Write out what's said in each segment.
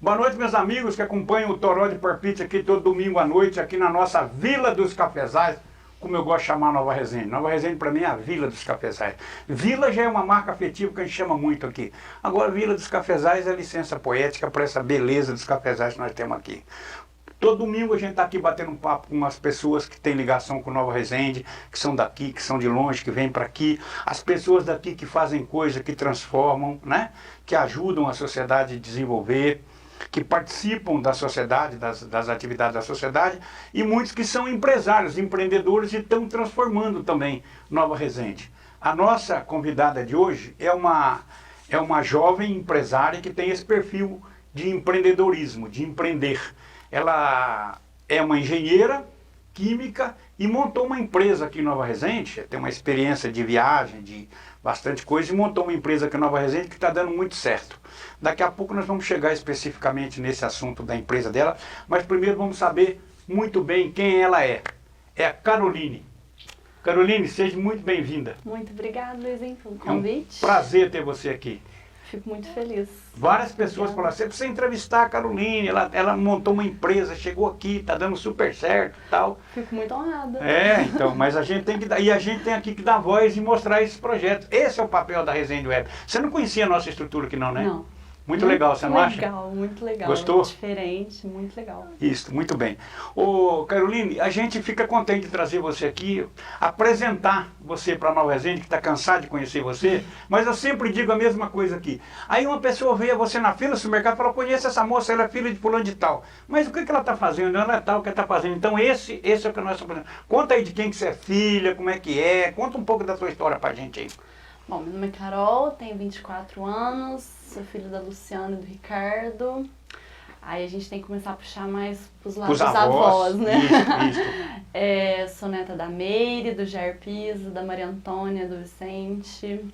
Boa noite, meus amigos que acompanham o Toró de Porpite aqui todo domingo à noite, aqui na nossa Vila dos Cafezais, como eu gosto de chamar Nova Resende. Nova Resende para mim é a Vila dos Cafezais. Vila já é uma marca afetiva que a gente chama muito aqui. Agora, Vila dos Cafezais é licença poética para essa beleza dos cafezais que nós temos aqui. Todo domingo a gente está aqui batendo um papo com umas pessoas que têm ligação com Nova Resende, que são daqui, que são de longe, que vêm para aqui. As pessoas daqui que fazem coisas, que transformam, né? Que ajudam a sociedade a desenvolver, que participam da sociedade, das atividades da sociedade, e muitos que são empresários, empreendedores e estão transformando também Nova Resende. A nossa convidada de hoje é uma jovem empresária que tem esse perfil de empreendedorismo, de empreender. Ela é uma engenheira química e montou uma empresa aqui em Nova Resende, tem uma experiência de viagem, de bastante coisa, e montou uma empresa aqui em Nova Resende que está dando muito certo. Daqui a pouco nós vamos chegar especificamente nesse assunto da empresa dela, mas primeiro vamos saber muito bem quem ela é. É a Caroline. Caroline, seja muito bem-vinda. Muito obrigada, Luizinho, pelo convite. É um prazer ter você aqui. Fico muito feliz. Várias pessoas falaram, você precisa entrevistar a Caroline, ela montou uma empresa, chegou aqui, está dando super certo e tal. Fico muito honrada. É, então, mas a gente tem que dar, e a gente tem aqui que dar voz e mostrar esses projetos. Esse é o papel da Resende Web. Você não conhecia a nossa estrutura aqui não, né? Não. Muito legal, você não acha? Muito legal. Gostou? Diferente, muito legal. Isso, muito bem. Ô, Caroline, a gente fica contente de trazer você aqui, apresentar você para a Nova Resende, que está cansado de conhecer você, mas eu sempre digo a mesma coisa aqui. Aí uma pessoa vê você na fila do supermercado e fala, conheço essa moça, ela é filha de fulano de tal. Mas o que ela está fazendo? Ela é tal, o que ela está fazendo? Então esse é o que nós estamos fazendo. Conta aí de quem que você é filha, como é que é, conta um pouco da sua história para a gente aí. Bom, meu nome é Carol, tenho 24 anos, sou filha da Luciana e do Ricardo. Aí a gente tem que começar a puxar mais pros lados dos avós, né? Isso. Sou neta da Meire, do Jair Pisa, da Maria Antônia, do Vicente.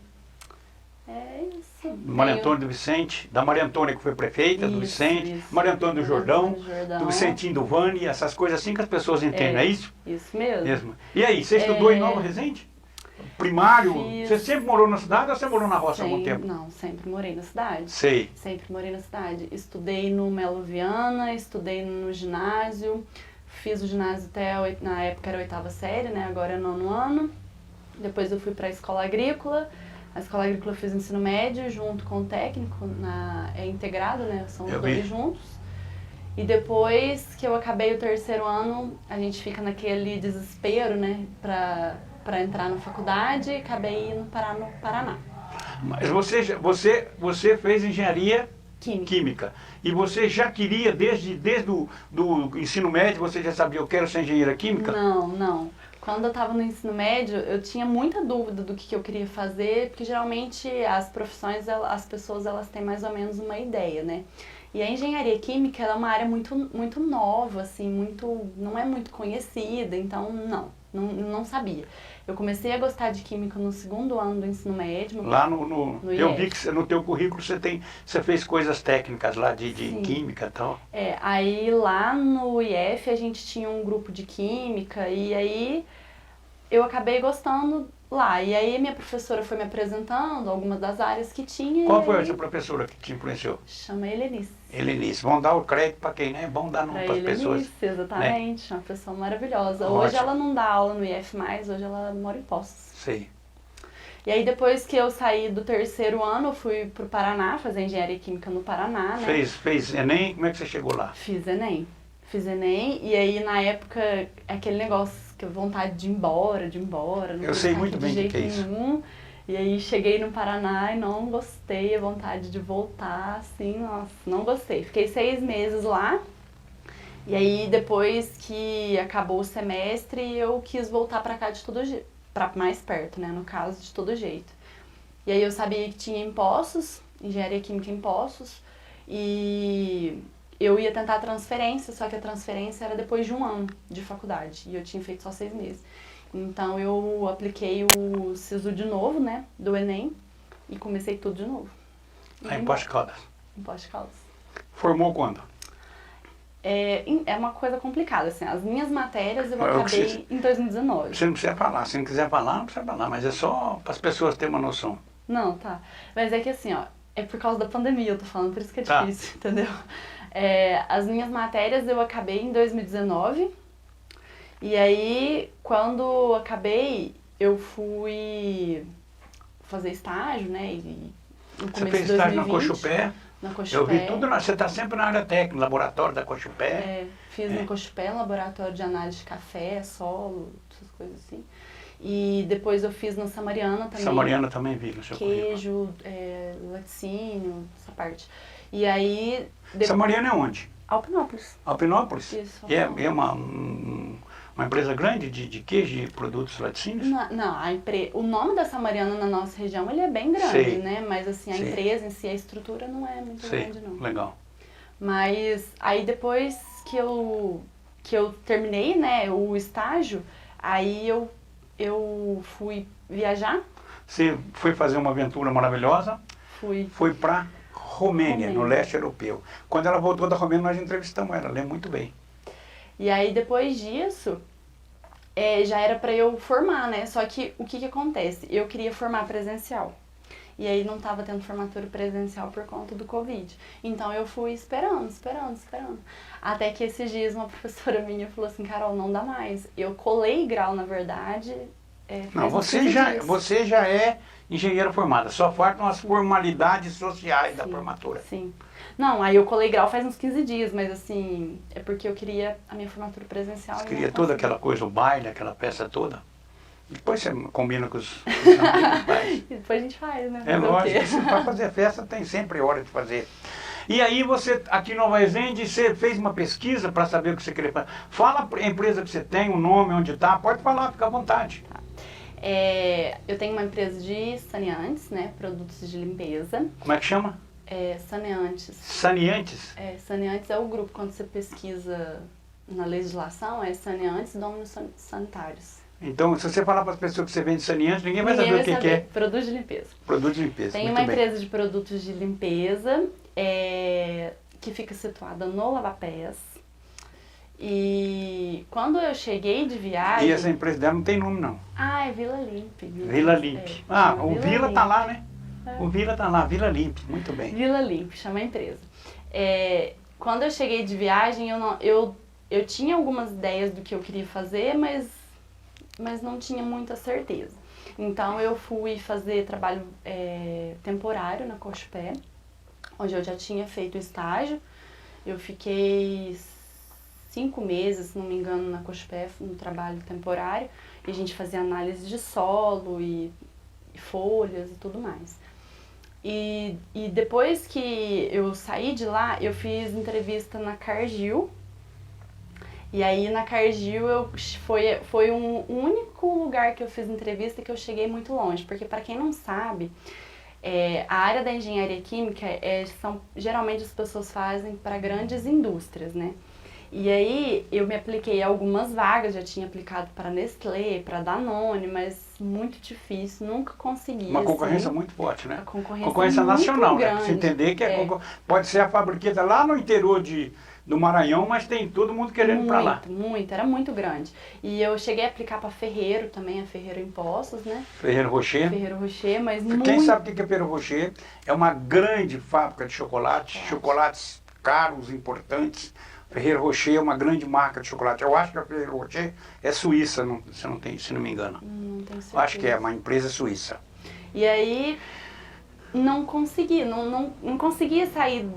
É isso. Maria Antônia do Vicente, da Maria Antônia que foi prefeita, do Vicente, isso. Maria Antônia do Jordão, do Vicentinho do Vani, essas coisas assim que as pessoas entendem, é isso? Isso mesmo. E aí, você estudou em Nova Resende? Primário? Você sempre morou na cidade ou você morou na roça há algum tempo? Não, sempre morei na cidade. Sei. Sempre morei na cidade. Estudei no Melo Viana, estudei no ginásio, fiz o ginásio até, na época era a 8ª série, né? Agora é 9º ano. Depois eu fui para a escola agrícola. A escola agrícola eu fiz ensino médio junto com o técnico, é integrado, né? São os dois juntos. E depois que eu acabei o 3º ano, a gente fica naquele desespero, né? Para entrar na faculdade, acabei indo parar no Paraná. Mas você fez engenharia química. E você já queria, desde do ensino médio, você já sabia, eu quero ser engenheira química? Não. Quando eu estava no ensino médio, eu tinha muita dúvida do que eu queria fazer, porque geralmente as profissões, as pessoas elas têm mais ou menos uma ideia, né? E a engenharia química ela é uma área muito nova, assim, não é muito conhecida, então não sabia. Eu comecei a gostar de química no 2º ano do ensino médio. Lá no eu vi que no teu currículo você fez coisas técnicas lá de química e tal. Aí lá no IF a gente tinha um grupo de química e aí eu acabei gostando lá. E aí minha professora foi me apresentando algumas das áreas que tinha. Qual foi essa professora que te influenciou? Chama Helenice. Helenice. Vamos dar o crédito para quem, né? É bom dar nome para as pessoas. Exatamente. Né? Uma pessoa maravilhosa. Ótimo. Hoje ela não dá aula no IF mais, hoje ela mora em Poços. Sei. E aí depois que eu saí do 3º ano, eu fui pro Paraná, fazer engenharia química no Paraná, né? Fez Enem? Como é que você chegou lá? Fiz Enem, e aí na época, aquele negócio, que vontade de ir embora, não eu sei muito bem o que é isso. E aí cheguei no Paraná e não gostei, a vontade de voltar, assim, nossa, não gostei. Fiquei 6 meses lá, e aí depois que acabou o semestre, eu quis voltar pra cá de todo jeito, pra mais perto, né, no caso, de todo jeito. E aí eu sabia que tinha em Poços, engenharia química em Poços, e eu ia tentar a transferência, só que a transferência era depois de 1 ano de faculdade, e eu tinha feito só 6 meses. Então eu apliquei o SISU de novo, né, do Enem, e comecei tudo de novo. Em Poços de Caldas? Em Poços de Caldas. Formou quando? É uma coisa complicada, assim, as minhas matérias eu acabei em 2019. Você não precisa falar, se não quiser falar, não precisa falar, mas é só para as pessoas terem uma noção. Não, tá. Mas é que assim, ó, é por causa da pandemia eu tô falando, por isso que é difícil, entendeu? As minhas matérias eu acabei em 2019. E aí, quando acabei, eu fui fazer estágio, né? E no Você começo fez de estágio 2020, na Cochupé? na Cochupé. Eu vi tudo, você está sempre na área técnica, laboratório da Cochupé. Fiz no Cochupé, laboratório de análise de café, solo, essas coisas assim. E depois eu fiz no Samariana também. Samariana também vi no seu currículo. Queijo, laticínio, essa parte. E aí... Samariana é onde? Alpinópolis. Alpinópolis? Isso, E Alpinópolis. é uma empresa grande de queijo e produtos laticínios? Não, o nome da Samariana na nossa região ele é bem grande, Sei. né? Mas assim, a Sei. empresa em si, a estrutura não é muito Sei, grande, não. legal. Mas aí depois que eu terminei, né, o estágio, aí eu fui viajar. Você foi fazer uma aventura maravilhosa, Fui. foi para Romênia, no Romênia. leste europeu. Quando ela voltou da Romênia, nós entrevistamos ela, lembro muito bem. E aí depois disso, já era para eu formar, né? Só que o que acontece? Eu queria formar presencial. E aí não estava tendo formatura presencial por conta do Covid. Então eu fui esperando. Até que esses dias uma professora minha falou assim, Carol, não dá mais. Eu colei grau, na verdade. Não, faz uns 15 dias. você já é engenheira formada, só faltam as formalidades sociais da formatura. Sim. Não, aí eu colei grau faz uns 15 dias, mas assim, é porque eu queria a minha formatura presencial. Você e queria não toda consegui. aquela coisa, o baile, aquela peça toda. Depois você combina com os amigos, faz. E depois a gente faz, né? É Fazer o lógico, quê? para fazer festa tem sempre hora de fazer. E aí você, aqui em Nova Resende, você fez uma pesquisa para saber o que você queria fazer. Fala a empresa que você tem, o nome, onde está, pode falar, fica à vontade. Eu tenho uma empresa de saneantes, né? Produtos de limpeza. Como é que chama? Saneantes. Saneantes? Saneantes é o grupo, quando você pesquisa na legislação, é saneantes e domínios sanitários. Então, se você falar para as pessoas que você vende saneantes, ninguém vai saber o que é. Produto de limpeza. Produto de limpeza. Tem muito uma bem. empresa de produtos de limpeza que fica situada no Lavapés. E quando eu cheguei de viagem... E essa empresa dela não tem nome, não. Ah, é Vila Limp. Vila Limp. O Vila está lá, né? O Vila está lá, Vila Limp. Muito bem. Vila Limp, chama a empresa. Quando eu cheguei de viagem, eu tinha algumas ideias do que eu queria fazer, mas não tinha muita certeza. Então eu fui fazer trabalho temporário na Cochupé, onde eu já tinha feito estágio. Eu fiquei 5 meses, se não me engano, na Cochupé, no trabalho temporário. E a gente fazia análise de solo e folhas e tudo mais. E depois que eu saí de lá, eu fiz entrevista na Cargill. E aí na Cargill foi um único lugar que eu fiz entrevista que eu cheguei muito longe. Porque para quem não sabe, a área da engenharia química geralmente as pessoas fazem para grandes indústrias, né? E aí eu me apliquei a algumas vagas, já tinha aplicado para Nestlé, para Danone, mas muito difícil, nunca consegui. Uma concorrência assim, muito forte, né? A concorrência nacional, muito né? Você grande. entender que pode ser a fabriqueta lá no interior do Maranhão, mas tem todo mundo querendo ir para lá. Era muito grande. E eu cheguei a aplicar para Ferreiro também, a Ferreiro em Poços, né? Ferreiro Rocher. Ferreiro Rocher, mas Quem sabe o que é Ferreiro Rocher? É uma grande fábrica de chocolates caros, importantes. Ferreiro Rocher é uma grande marca de chocolate. Eu acho que a Ferreiro Rocher é suíça, se não me engano. Não tenho certeza. Eu acho que é uma empresa suíça. E aí não consegui, não conseguia sair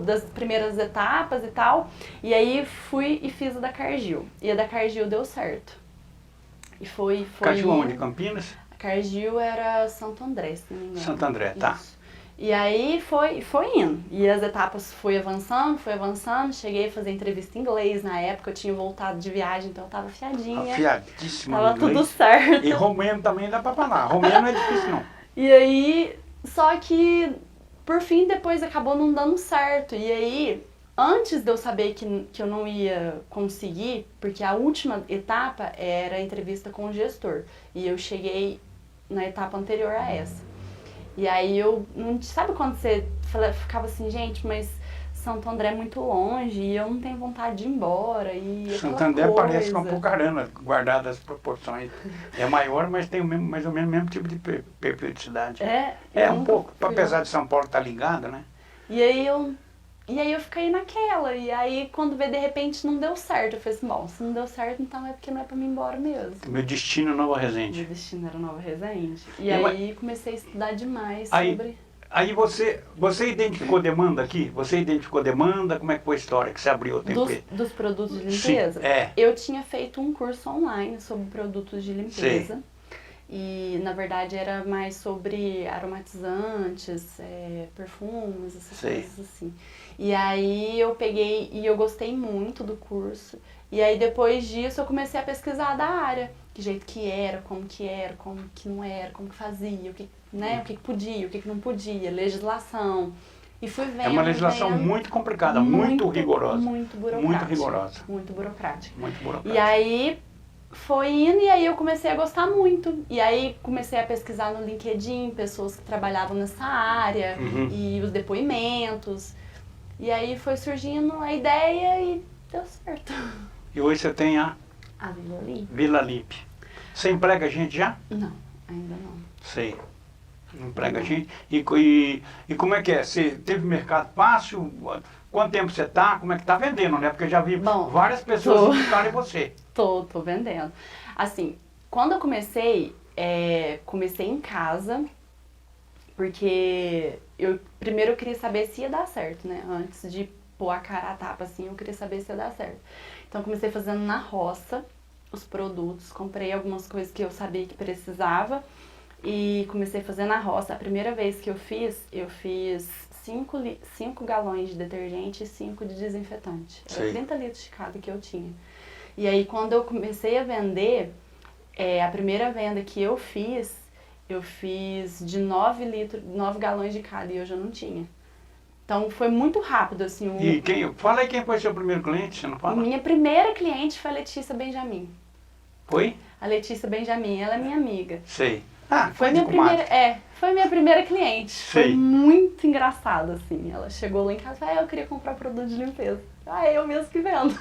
das primeiras etapas e tal. E aí fui e fiz a da Cargill. E a da Cargill deu certo. E foi Cargill onde? Campinas? A Cargill era Santo André, se não me engano. Santo André, tá. Isso. E aí foi indo. E as etapas fui avançando. Cheguei a fazer entrevista em inglês. Na época eu tinha voltado de viagem, então eu tava afiadinha. Afiadíssima. Tava tudo certo. E romeno também dá pra falar. Romeno não é difícil, não. E aí, só que por fim depois acabou não dando certo. E aí, antes de eu saber que eu não ia conseguir, porque a última etapa era a entrevista com o gestor. E eu cheguei na etapa anterior a essa. E aí eu, não sabe quando você ficava assim, gente, mas Santo André é muito longe e eu não tenho vontade de ir embora e Santo André parece uma Apucarana, guardada as proporções. É maior, mas tem mais ou menos o mesmo tipo de periodicidade. É um pouco, apesar de São Paulo estar ligado, né? E aí eu E aí eu fiquei naquela, e aí quando vê de repente não deu certo, eu falei assim, bom, se não deu certo então é porque não é pra mim ir embora mesmo. Meu destino é Nova Meu Resende. destino era Nova Resende. E Eu- aí comecei a estudar demais Aí, sobre... aí você identificou demanda aqui? Você identificou demanda? Como é que foi a história que você abriu outra empresa? Dos produtos de Sim, limpeza? é. Eu tinha feito um curso online sobre produtos de limpeza. Sei. E na verdade era mais sobre aromatizantes, perfumes, essas Sei. coisas assim. E aí eu peguei e eu gostei muito do curso. E aí depois disso eu comecei a pesquisar da área. Que jeito que era, como que não era, como que fazia, o que, né, o que podia, o que não podia, legislação. E fui vendo, É uma legislação vendo, muito complicada, muito rigorosa. Muito burocrática. Muito rigorosa. Muito burocrática. Muito burocrática. E aí foi indo e aí eu comecei a gostar muito. E aí comecei a pesquisar no LinkedIn pessoas que trabalhavam nessa área e os depoimentos. E aí foi surgindo a ideia e deu certo. E hoje você tem a A Vila Limpa? Vila Limpe. Você emprega gente já? Não, ainda não. Sei. Emprega gente. E como é que é? Você teve mercado fácil? Quanto tempo você tá? Como é que tá vendendo, né? Porque eu já vi Bom, várias pessoas indicarem você. Tô vendendo. Assim, quando eu comecei, comecei em casa, porque primeiro eu queria saber se ia dar certo, né? Antes de pôr a cara a tapa, assim, eu queria saber se ia dar certo. Então eu comecei fazendo na roça os produtos, comprei algumas coisas que eu sabia que precisava e comecei a fazer na roça. A primeira vez que eu fiz 5 galões de detergente e 5 de desinfetante. Era Sei. 30 litros de cada que eu tinha. E aí quando eu comecei a vender, a primeira venda que eu fiz de 9 galões de cada e eu já não tinha. Então foi muito rápido, assim. Fala aí quem foi seu primeiro cliente, você não fala? Minha primeira cliente foi a Letícia Benjamin. Foi? A Letícia Benjamin, ela é minha amiga. Sei. Ah, Foi de minha comadre. foi minha primeira cliente. Sei. Foi muito engraçado, assim. Ela chegou lá em casa e falou, eu queria comprar produto de limpeza. Eu mesmo que vendo.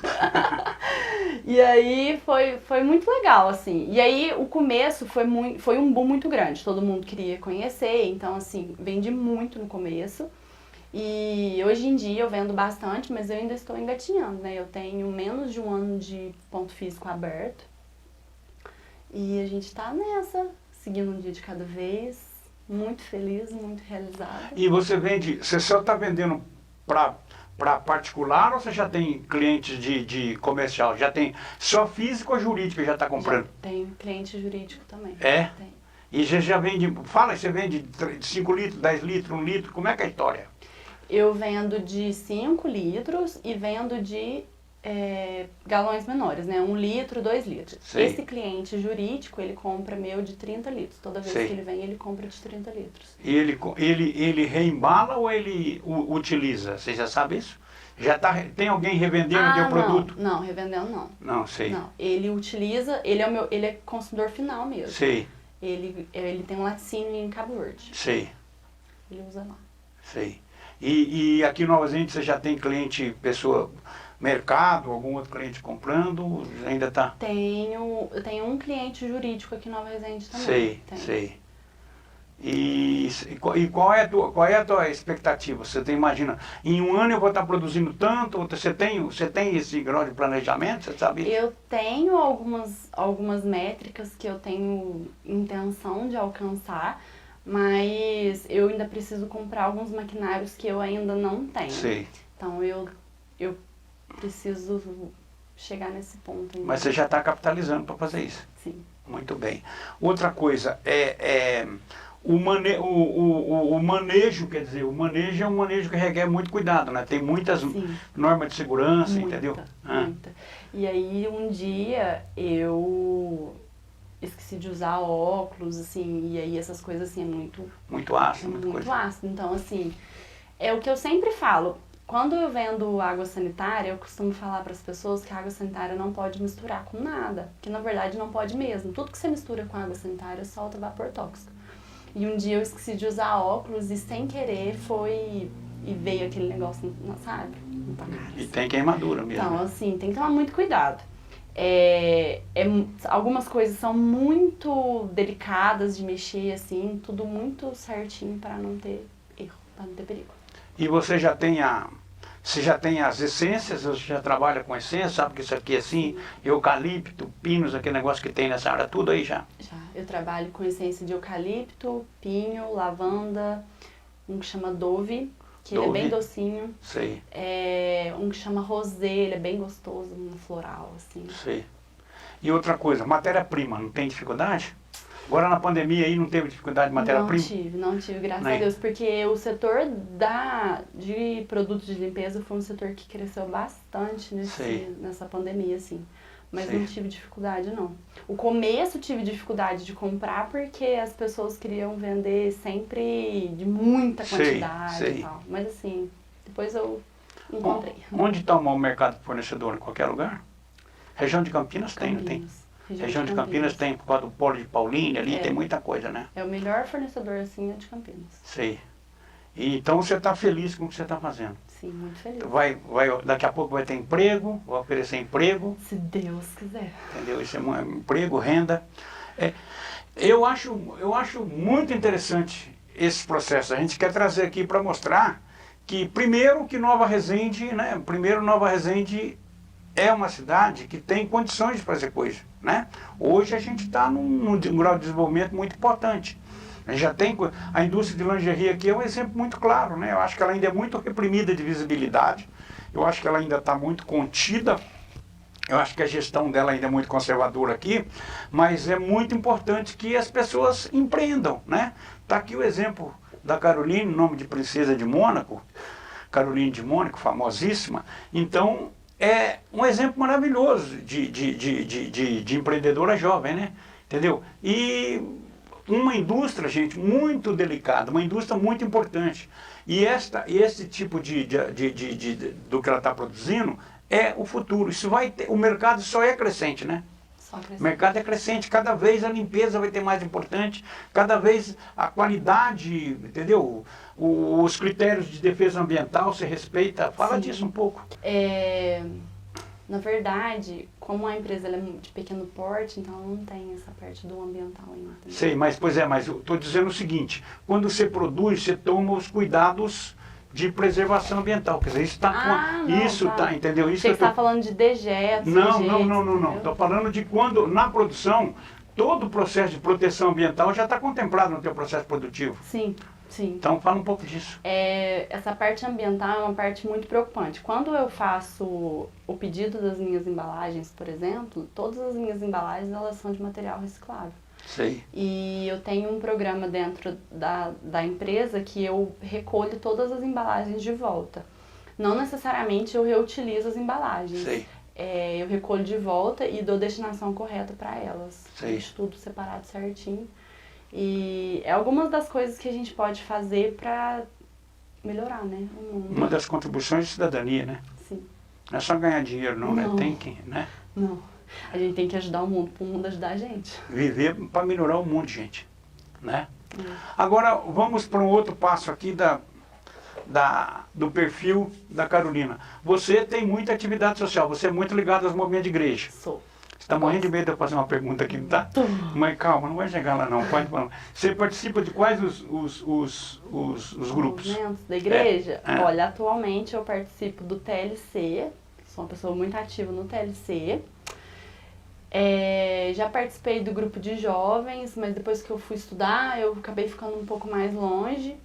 E aí foi muito legal, assim. E aí o começo foi um boom muito grande. Todo mundo queria conhecer, então assim, vendi muito no começo. E hoje em dia eu vendo bastante, mas eu ainda estou engatinhando, né? Eu tenho menos de um ano de ponto físico aberto. E a gente tá nessa, seguindo um dia de cada vez, muito feliz, muito realizada. E você só está vendendo para particular ou você já tem clientes de comercial? Já tem só físico ou jurídico já está comprando? Já tem cliente jurídico também. É? Tem. E você já vende, fala, você vende 5 litros, 10 litros, 1 litro, como é que é a história? Eu vendo de 5 litros e vendo de galões menores, né? 1 litro, 2 litros. Sei. Esse cliente jurídico, ele compra meu de 30 litros. Toda vez Sei. que ele vem, ele compra de 30 litros. E ele reembala ou ele utiliza? Você já sabe isso? Tem alguém revendendo o teu produto? Não, revendendo não. Não, sei. Não, ele utiliza, ele é consumidor final mesmo. Sei, Ele tem um laticínio em Cabo Verde. sei, Ele usa lá. sei. E aqui em Nova Zelândia você já tem cliente, mercado, algum outro cliente comprando? Ainda está? Eu tenho um cliente jurídico aqui em Nova Resende também. Sei, Tem. sei. E qual é a tua expectativa? Você imagina, em um ano eu vou estar produzindo tanto? Você tem esse grau de planejamento? Você sabe? Eu tenho algumas métricas que eu tenho intenção de alcançar, mas eu ainda preciso comprar alguns maquinários que eu ainda não tenho. Sei. Então eu preciso chegar nesse ponto ainda. Mas você já está capitalizando para fazer isso? Sim. Muito bem. Outra coisa, o manejo, quer dizer, o manejo é um manejo que requer muito cuidado, né? Tem muitas Sim. normas de segurança, Muita, entendeu? muita. E aí um dia eu esqueci de usar óculos, assim, e aí essas coisas assim Muito ácido, muita muito coisa. ácido. Então, assim, é o que eu sempre falo. Quando eu vendo água sanitária, eu costumo falar para as pessoas que a água sanitária não pode misturar com nada, que na verdade não pode mesmo. Tudo que você mistura com água sanitária solta vapor tóxico. E um dia eu esqueci de usar óculos e sem querer e veio aquele negócio, sabe? Na tua cara. E tem queimadura mesmo. Então, assim, tem que tomar muito cuidado. Algumas coisas são muito delicadas de mexer, assim, tudo muito certinho para não ter erro, para não ter perigo. E você já tem Você já tem as essências, você já trabalha com essência, sabe que isso aqui é assim, eucalipto, pinos, aquele negócio que tem nessa área, tudo aí já. Já. Eu trabalho com essência de eucalipto, pinho, lavanda, um que chama Dove, que ele é bem docinho. Sei. Um que chama Rosé, ele é bem gostoso, um floral, assim. Sei. E outra coisa, matéria-prima, não tem dificuldade? Agora na pandemia aí não teve dificuldade de matéria-prima? Não tive, graças Nem. a Deus, porque o setor de produtos de limpeza foi um setor que cresceu bastante nessa pandemia, assim. Mas Sei. não tive dificuldade, não. O começo tive dificuldade de comprar porque as pessoas queriam vender sempre de muita quantidade e tal. Mas assim, depois eu encontrei. Onde está o maior mercado fornecedor? Em qualquer lugar? Região de Campinas tem, não tem? Região de Campinas tem, por causa do polo de Paulínia ali, tem muita coisa, né? É o melhor fornecedor, assim, é de Campinas. Sei. E, então você está feliz com o que você está fazendo? Sim, muito feliz. Daqui a pouco vai ter emprego, vai oferecer emprego. Se Deus quiser. Entendeu? Isso é emprego, renda. Eu acho muito interessante esse processo. A gente quer trazer aqui para mostrar que, primeiro, que Nova Resende, né? Primeiro, Nova Resende é uma cidade que tem condições de fazer coisa, né? Hoje a gente está num grau de desenvolvimento muito importante. A gente já tem a indústria de lingerie aqui é um exemplo muito claro, né? Eu acho que ela ainda é muito reprimida de visibilidade. Eu acho que ela ainda está muito contida. Eu acho que a gestão dela ainda é muito conservadora aqui, mas é muito importante que as pessoas empreendam, né? Está aqui o exemplo da Caroline, nome de princesa de Mônaco, Caroline de Mônaco, famosíssima. Então, é um exemplo maravilhoso de empreendedora jovem, né? Entendeu? E uma indústria, gente, muito delicada, uma indústria muito importante. E esse tipo do que ela está produzindo é o futuro. Isso vai ter, o mercado só é crescente, né? O mercado é crescente, cada vez a limpeza vai ter mais importante, cada vez a qualidade, entendeu? Os critérios de defesa ambiental se respeita. Fala disso um pouco. Na verdade, como a empresa ela é de pequeno porte, então não tem essa parte do ambiental ainda. Sei, mas eu estou dizendo o seguinte, quando você produz, você toma os cuidados de preservação ambiental, quer dizer, entendeu? Isso você está falando de dejetos. Não. Estou falando de quando, na produção, todo o processo de proteção ambiental já está contemplado no teu processo produtivo. Sim. Então fala um pouco disso. Essa parte ambiental é uma parte muito preocupante. Quando eu faço o pedido das minhas embalagens, por exemplo, todas as minhas embalagens elas são de material reciclável. Sei. E eu tenho um programa dentro da empresa que eu recolho todas as embalagens de volta. Não necessariamente eu reutilizo as embalagens. Sei. Eu recolho de volta e dou destinação correta para elas. Sei. Deixo tudo separado certinho. E é algumas das coisas que a gente pode fazer para melhorar, né, o mundo. Uma das contribuições de cidadania, né? Sim. Não é só ganhar dinheiro, não, né? Tem que, né? Não. A gente tem que ajudar o mundo, para o mundo ajudar a gente. Viver para melhorar o mundo, gente. Né? Agora, vamos para um outro passo aqui do perfil da Carolina. Você tem muita atividade social, você é muito ligado aos movimentos de igreja. Sou. Você está morrendo de medo de eu fazer uma pergunta aqui, tá? Mas calma, não vai chegar lá não. Pode falar. Você participa de quais os grupos? Movimentos da igreja? Olha, atualmente eu participo do TLC, sou uma pessoa muito ativa no TLC. Já participei do grupo de jovens, mas depois que eu fui estudar, eu acabei ficando um pouco mais longe.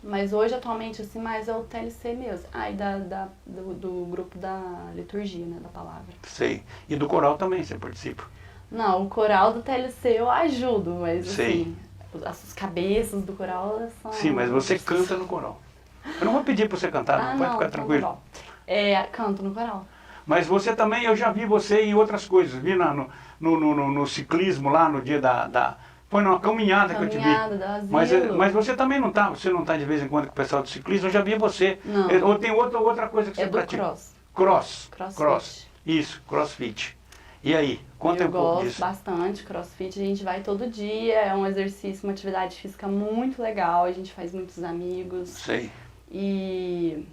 Mas hoje, atualmente, assim, mais é o TLC mesmo. E do grupo da liturgia, né, da palavra. Sei. E do coral também você participa? Não, o coral do TLC eu ajudo, mas assim, as cabeças do coral são... Sim, mas você canta no coral. Eu não vou pedir para você cantar, não, pode ficar tranquilo. Canto no coral. Mas você também, eu já vi você em outras coisas, vi no ciclismo lá no dia foi numa caminhada que eu te vi. Mas você também não tá de vez em quando com o pessoal do ciclismo, eu já vi você. Não. Ou tem outra coisa que você pratica? Cross. Isso, crossfit. E aí, conta um pouco disso. Eu gosto bastante, crossfit, a gente vai todo dia, é um exercício, uma atividade física muito legal, a gente faz muitos amigos. Sei. E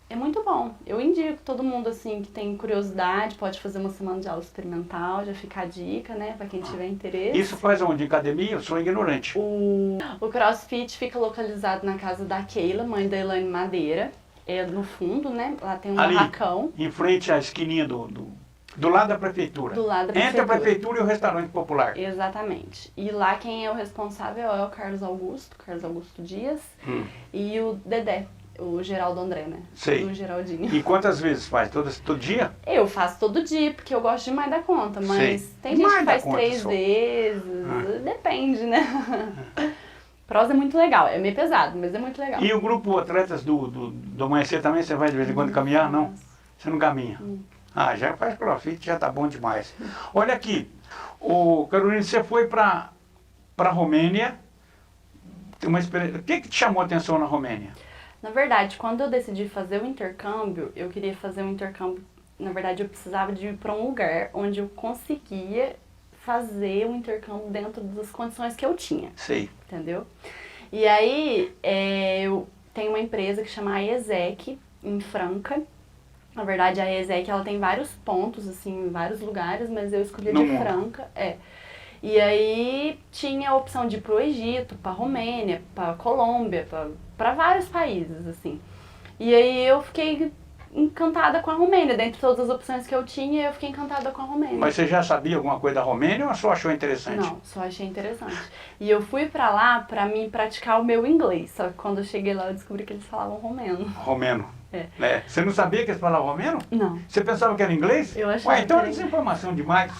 é muito bom. Eu indico todo mundo assim que tem curiosidade, pode fazer uma semana de aula experimental, já fica a dica, né, pra quem tiver interesse. Isso faz onde? Em academia? Eu sou ignorante. O CrossFit fica localizado na casa da Keila, mãe da Elaine Madeira. é no fundo, né? Lá tem um Ali, barracão. em frente à esquininha do lado da prefeitura. Do lado da Entre a prefeitura. prefeitura e o restaurante popular. Exatamente. E lá quem é o responsável é o Carlos Augusto Dias, e o Dedé, o Geraldo André, né? Sei. O Geraldinho. E quantas vezes faz? Todo dia? Eu faço todo dia, porque eu gosto demais da conta, mas Sei. tem gente Mais que da faz conta, 3 só. vezes, depende, né? Prosa é muito legal, é meio pesado, mas é muito legal. E o grupo Atletas do Amanhecer também, você vai de vez em quando caminhar? Não? Você não caminha? Ah, já faz crossfit, já tá bom demais. Olha aqui, Carolina, você foi para Romênia, tem uma experiência. O que te chamou a atenção na Romênia? Na verdade, quando eu decidi fazer o intercâmbio, eu queria fazer um intercâmbio, na verdade eu precisava de ir para um lugar onde eu conseguia fazer o intercâmbio dentro das condições que eu tinha. Sei. Entendeu? E aí, eu tenho uma empresa que chama AESEC, em Franca. Na verdade, a AESEC, ela tem vários pontos, assim, em vários lugares, mas eu escolhi No de mundo. Franca. E aí, tinha a opção de ir pro Egito, pra Romênia, pra Colômbia, pra vários países, assim. E aí, eu fiquei encantada com a Romênia. Dentre todas as opções que eu tinha, eu fiquei encantada com a Romênia. Mas você já sabia alguma coisa da Romênia ou só achou interessante? Não, só achei interessante. E eu fui pra lá pra mim praticar o meu inglês. Só que quando eu cheguei lá eu descobri que eles falavam romeno. Romeno. É. Você não sabia que eles falavam romeno? Não. Você pensava que era inglês? Eu achava Ué, então que é era desinformação demais.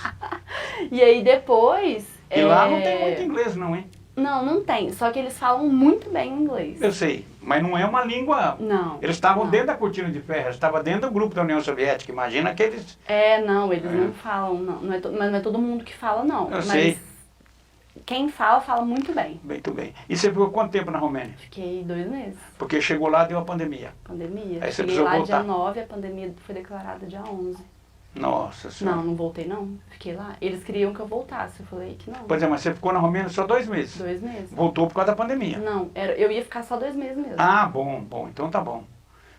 E aí depois... E lá não tem muito inglês não, hein? Não, não tem. Só que eles falam muito bem inglês. Eu sei, mas não é uma língua... Não. Eles estavam não. dentro da cortina de ferro, eles estavam dentro do grupo da União Soviética. Imagina que eles... Não, eles não falam, não. Mas não é todo mundo que fala, não. Eu mas sei. Quem fala, fala muito bem. Muito bem. E você ficou quanto tempo na Romênia? Fiquei 2 meses. Porque chegou lá, deu a pandemia. Pandemia. Aí você Cheguei precisou lá voltar. dia 9, a pandemia foi declarada dia 11. Nossa Senhora. Não voltei não. Fiquei lá. Eles queriam que eu voltasse. Eu falei que não. Pois é, mas você ficou na Romênia só 2 meses. 2 meses. Voltou por causa da pandemia. Não, eu ia ficar só 2 meses mesmo. Ah, bom. Então tá bom.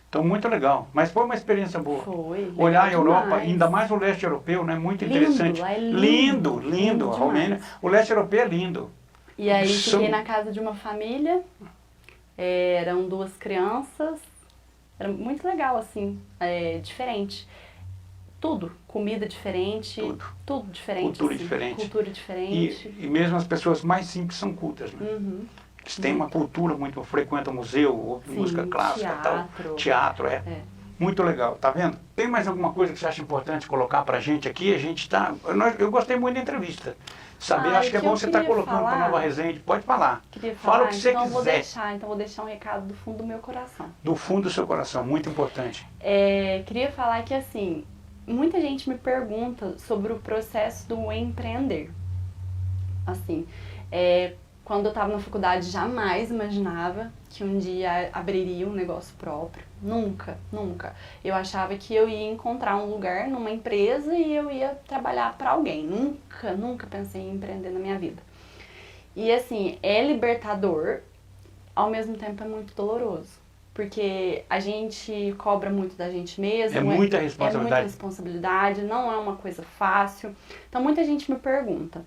Então muito legal. Mas foi uma experiência boa. Foi. Olhar a legal Europa, demais. ainda mais o leste europeu, né? Muito Lindo, interessante. lá é lindo. Lindo, Lindo a demais. Romênia. O leste europeu é lindo. E aí São- fiquei na casa de uma família. Eram 2 crianças. Era muito legal, assim. Diferente. Tudo. Comida diferente. Tudo diferente. Cultura assim. diferente. Cultura diferente. E mesmo as pessoas mais simples são cultas, né? Uhum. Eles têm uma cultura muito, frequentam museu, ouvem Sim, música clássica, teatro. tal. Teatro, é. Muito legal, tá vendo? Tem mais alguma coisa que você acha importante colocar pra gente aqui? A gente tá... Eu gostei muito da entrevista. Saber, acho que é bom você estar colocando para Nova Resende. Pode falar. Queria Fala falar, o que você então quiser. Vou deixar um recado do fundo do meu coração. Do fundo do seu coração, muito importante. Queria falar que, assim, muita gente me pergunta sobre o processo do empreender. Assim, quando eu estava na faculdade, jamais imaginava que um dia abriria um negócio próprio. Nunca, nunca. Eu achava que eu ia encontrar um lugar numa empresa e eu ia trabalhar para alguém. Nunca, nunca pensei em empreender na minha vida. E assim, é libertador, ao mesmo tempo é muito doloroso. Porque a gente cobra muito da gente mesmo. É muita responsabilidade. É muita responsabilidade, não é uma coisa fácil. Então muita gente me pergunta.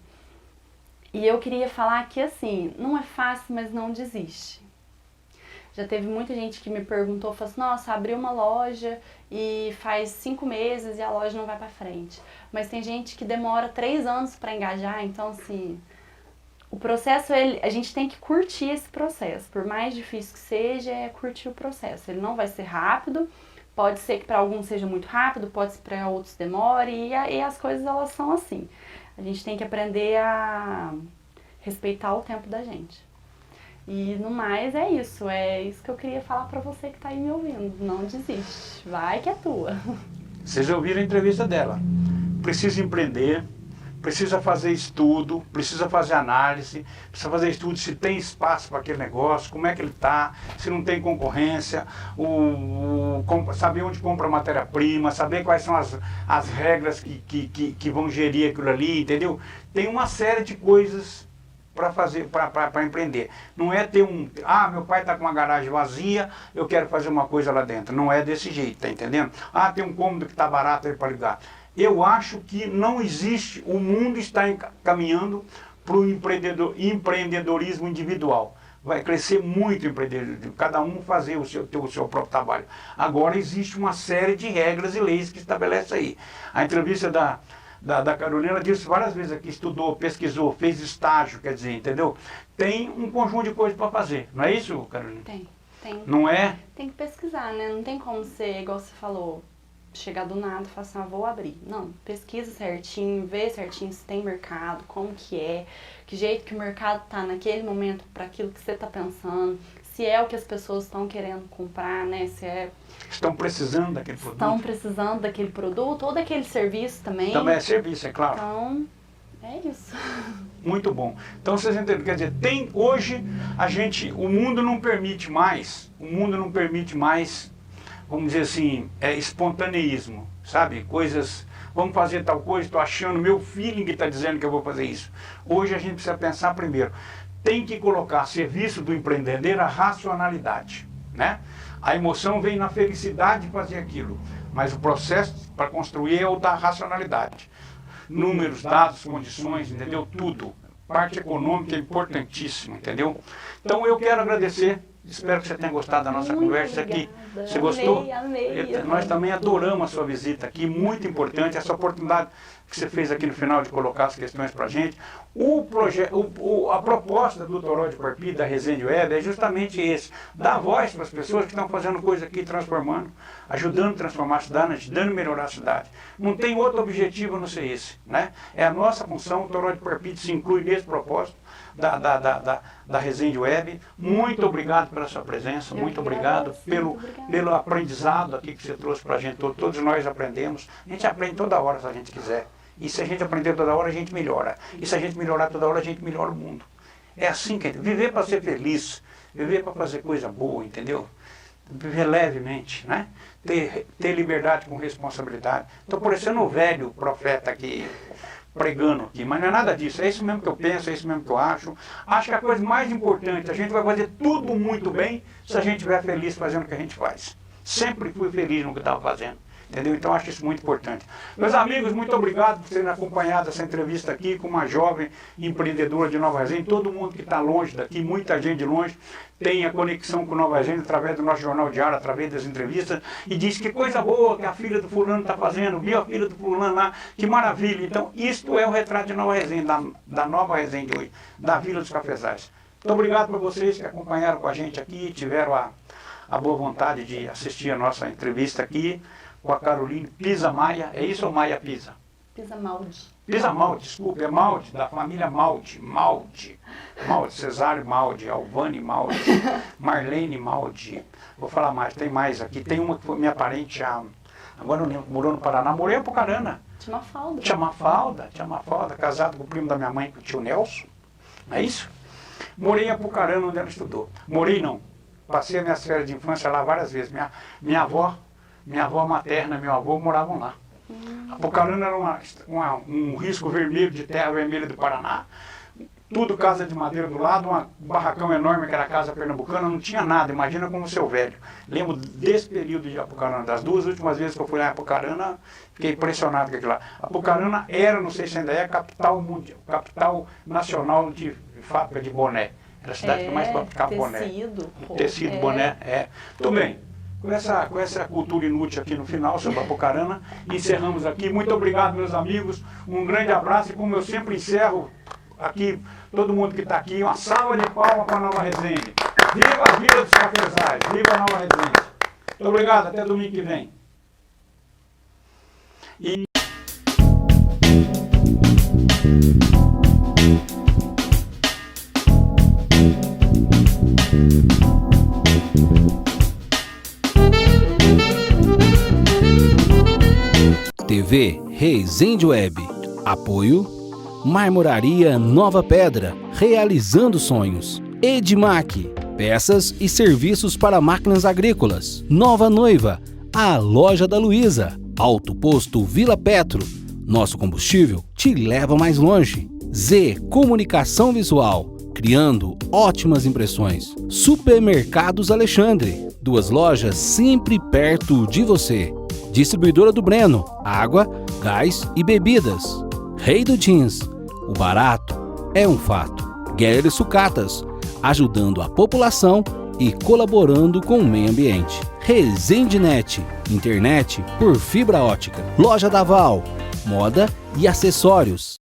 E eu queria falar que assim, não é fácil, mas não desiste. Já teve muita gente que me perguntou, falou assim, nossa, abri uma loja e faz 5 meses e a loja não vai pra frente. Mas tem gente que demora 3 anos para engajar, então assim, o processo, a gente tem que curtir esse processo. Por mais difícil que seja, é curtir o processo. Ele não vai ser rápido, pode ser que para alguns seja muito rápido, pode ser que para outros demore, e as coisas elas são assim. A gente tem que aprender a respeitar o tempo da gente. E no mais é isso que eu queria falar pra você que tá aí me ouvindo. Não desiste, vai que é tua. Vocês ouviram a entrevista dela. Precisa empreender, precisa fazer estudo, precisa fazer análise, precisa fazer estudo se tem espaço para aquele negócio, como é que ele está, se não tem concorrência, saber onde compra a matéria-prima, saber quais são as regras que vão gerir aquilo ali, entendeu? Tem uma série de coisas para fazer, para empreender. Não é ter meu pai está com uma garagem vazia, eu quero fazer uma coisa lá dentro. Não é desse jeito, tá entendendo? Tem um cômodo que está barato aí para ligar. Eu acho que não existe, o mundo está caminhando para o empreendedorismo individual. vai crescer muito o empreendedorismo, cada um ter o seu próprio trabalho. Agora existe uma série de regras e leis que estabelece aí. A entrevista da Carolina disse várias vezes aqui, estudou, pesquisou, fez estágio, quer dizer, entendeu? Tem um conjunto de coisas para fazer, não é isso, Carolina? Tem. Não é? Tem que pesquisar, né? Não tem como ser, igual você falou, chegar do nada e falar assim, vou abrir. Não, pesquisa certinho, vê certinho se tem mercado, como que jeito que o mercado tá naquele momento para aquilo que você tá pensando, se é o que as pessoas estão querendo comprar, né? Estão precisando daquele produto. Estão precisando daquele produto ou daquele serviço também. Também é serviço, é claro. Então, é isso. Muito bom. Então vocês entendem, quer dizer, hoje o mundo não permite mais, vamos dizer assim, espontaneísmo, sabe? Coisas, vamos fazer tal coisa, estou achando, meu feeling está dizendo que eu vou fazer isso. Hoje a gente precisa pensar primeiro, tem que colocar a serviço do empreendedor a racionalidade, né? A emoção vem na felicidade de fazer aquilo, mas o processo para construir é o da racionalidade. Números, dados, condições, entendeu? Tudo. Parte econômica é importantíssima, entendeu? Então eu quero agradecer, espero que você tenha gostado da nossa conversa aqui. Você gostou? Amei. Nós também adoramos a sua visita aqui, muito importante, essa oportunidade que você fez aqui no final de colocar as questões para a gente. A proposta do Toró de Porpí, da Resende Web, é justamente esse, dar voz para as pessoas que estão fazendo coisa aqui, transformando, ajudando a transformar a cidade, ajudando a melhorar a cidade. Não tem outro objetivo a não ser esse, né? É a nossa função, o Toró de Porpí se inclui nesse propósito da Resende Web. Muito obrigado pela sua presença, muito obrigado pelo aprendizado aqui que você trouxe para a gente, todos nós aprendemos, a gente aprende toda hora se a gente quiser. E se a gente aprender toda hora, a gente melhora. E se a gente melhorar toda hora, a gente melhora o mundo. É assim que viver para ser feliz, viver para fazer coisa boa, entendeu? Viver levemente, né? Ter liberdade com responsabilidade. Estou parecendo o velho profeta aqui, pregando aqui, mas não é nada disso. É isso mesmo que eu penso, é isso mesmo que eu acho. Acho que a coisa mais importante, a gente vai fazer tudo muito bem se a gente estiver feliz fazendo o que a gente faz. Sempre fui feliz no que estava fazendo. Entendeu? Então acho isso muito importante. Meus amigos, muito obrigado por terem acompanhado essa entrevista aqui com uma jovem empreendedora de Nova Resende. Todo mundo que está longe daqui, muita gente de longe, tem a conexão com Nova Resende através do nosso jornal diário, através das entrevistas, e diz que coisa boa que a filha do fulano está fazendo, viu a filha do fulano lá, que maravilha. Então isto é o retrato de Nova Resende, da Nova Resende hoje, da Vila dos Cafezais. Muito obrigado para vocês que acompanharam com a gente aqui, tiveram a boa vontade de assistir a nossa entrevista aqui com a Caroline Pisa Maia. É isso ou Maia Pisa? Pisa Maldi. Pisa Maldi, desculpa, é Maldi, da família Maldi. Cesário Maldi, Alvane Maldi, Marlene Maldi. Vou falar mais, tem mais aqui. Tem uma que foi minha parente, agora não lembro, morou no Paraná, morei em Apucarana. Tia Mafalda, casado com o primo da minha mãe, com o tio Nelson. Não é isso? Morei em Apucarana, onde ela estudou. Morei não, passei a minha férias de infância lá várias vezes. Minha avó materna e meu avô moravam lá. Apucarana era um risco vermelho de terra vermelha do Paraná. Tudo casa de madeira do lado, um barracão enorme que era a casa pernambucana, não tinha nada, imagina como o seu velho. Lembro desse período de Apucarana, das duas últimas vezes que eu fui lá em Apucarana, fiquei impressionado com aquilo lá. Apucarana era, não sei se ainda é, capital nacional de fábrica de boné. Era a cidade que mais fabricava boné. Tecido, boné, Tudo bem. Com essa cultura inútil aqui no final sobre Apucarana, encerramos aqui. Muito obrigado, meus amigos. Um grande abraço e como eu sempre encerro aqui, todo mundo que está aqui, uma salva de palmas para a Nova Resende. Viva a Vila dos Cafezais, viva a Nova Resende. Muito obrigado, até domingo que vem. TV Resende Web. Apoio Marmoraria Nova Pedra, realizando sonhos. Edmac, peças e serviços para máquinas agrícolas. Nova Noiva, a loja da Luísa. Alto Posto Vila Petro, nosso combustível te leva mais longe. Z Comunicação Visual, criando ótimas impressões. Supermercados Alexandre, 2 lojas sempre perto de você. Distribuidora do Breno, água, gás e bebidas. Rei do Jeans, o barato é um fato. Guerreiro Sucatas, ajudando a população e colaborando com o meio ambiente. Resendenet, internet por fibra ótica. Loja Daval, moda e acessórios.